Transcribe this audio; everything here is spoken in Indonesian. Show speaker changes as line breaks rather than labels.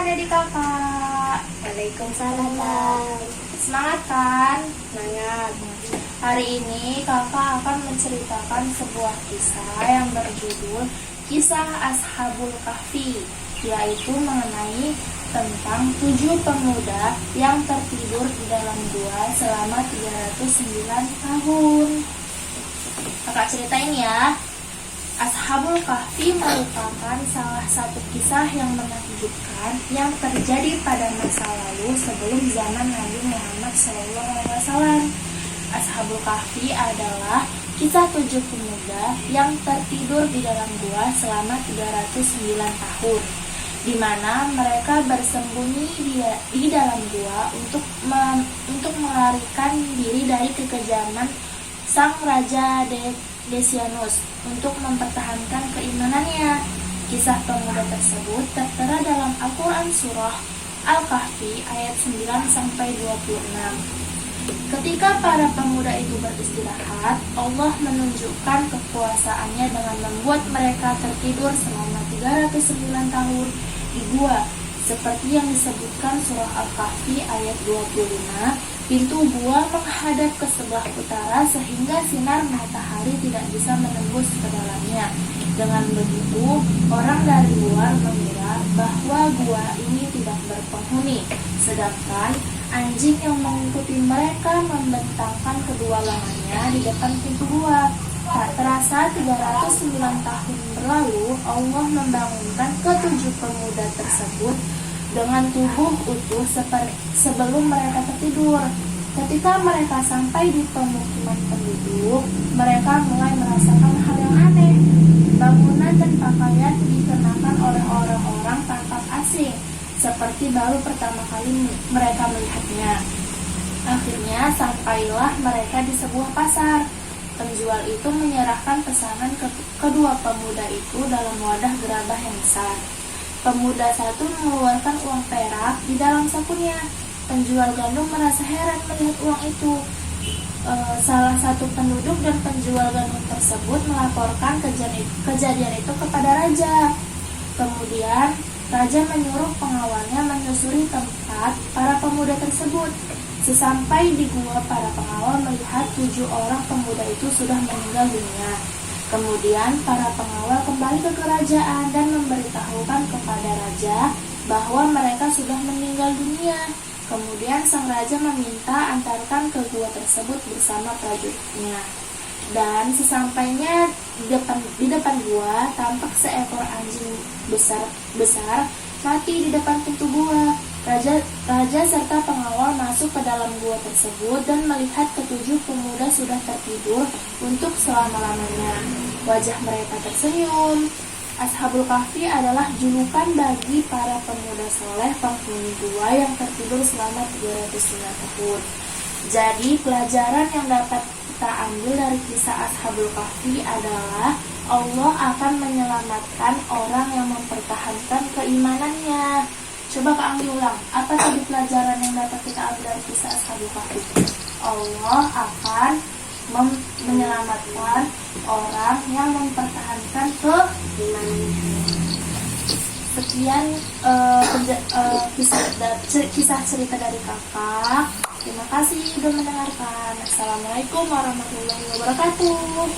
adik kakak.
Waalaikumsalam.
Semangat kan?
Semangat.
Hari ini kakak akan menceritakan sebuah kisah yang berjudul Kisah Ashabul Kahfi, yaitu mengenai tentang 7 pemuda yang tertidur di dalam gua selama 309 tahun. Kakak ceritain ya. Ashabul Kahfi merupakan salah satu kisah yang menakjubkan yang terjadi pada masa lalu sebelum zaman Nabi Muhammad SAW. Ashabul Kahfi adalah kisah 7 pemuda yang tertidur di dalam gua selama 309 tahun, di mana mereka bersembunyi di dalam gua untuk melarikan diri dari kekejaman sang raja Decianus untuk mempertahankan keimanannya. Kisah pemuda tersebut tertera dalam Al-Quran Surah Al-Kahfi ayat 9-26. Ketika para pemuda itu beristirahat, Allah menunjukkan kekuasaannya dengan membuat mereka tertidur selama 309 tahun di gua, seperti yang disebutkan Surah Al-Kahfi ayat 25. Pintu gua menghadap ke sebelah utara sehingga sinar matahari tidak bisa menembus ke dalamnya. Dengan begitu, orang dari luar mengira bahwa gua ini tidak berpenghuni, sedangkan anjing yang mengikuti mereka membentangkan kedua lengannya di depan pintu gua. Tak terasa 309 tahun berlalu, Allah membangunkan ke-7 pemuda tersebut dengan tubuh utuh sebelum mereka tertidur. Ketika mereka sampai di pemukiman penduduk, mereka mulai merasakan hal yang aneh. Bangunan dan pakaian dikenakan oleh orang-orang tampak asing, seperti baru pertama kali mereka melihatnya. Akhirnya sampailah mereka di sebuah pasar. Penjual itu menyerahkan pesanan ke kedua pemuda itu dalam wadah gerabah yang besar. Pemuda satu mengeluarkan uang perak di dalam sakunya. Penjual gandum merasa heran melihat uang itu. Salah satu penduduk dan penjual gandum tersebut melaporkan kejadian itu kepada raja. Kemudian raja menyuruh pengawalnya menyusuri tempat para pemuda tersebut. Sesampai di gua, para pengawal melihat 7 orang pemuda itu sudah meninggal dunia. Kemudian para pengawal kembali ke kerajaan dan memberitahukan kepada raja bahwa mereka sudah meninggal dunia. Kemudian sang raja meminta antarkan ke gua tersebut bersama prajuritnya. Dan sesampainya di depan gua, tampak seekor anjing besar mati di depan pintu gua. Raja serta pengawal masuk ke dalam gua tersebut dan melihat ke-7 pemuda sudah tertidur untuk selama-lamanya. Wajah mereka tersenyum. Ashabul Kahfi adalah julukan bagi para pemuda soleh penghuni gua yang tertidur selama 309 tahun. Jadi pelajaran yang dapat kita ambil dari kisah Ashabul Kahfi adalah Allah akan menyelamatkan orang yang mempertahankan keimanannya. Coba Kak Anggi ulang, apa tadi pelajaran yang dapat kita ambil dari kisah Ashabul Kahfi? Allah akan menyelamatkan orang yang mempertahankan keimanannya. Sekian kisah cerita dari kakak. Terima kasih sudah mendengarkan. Assalamualaikum warahmatullahi wabarakatuh.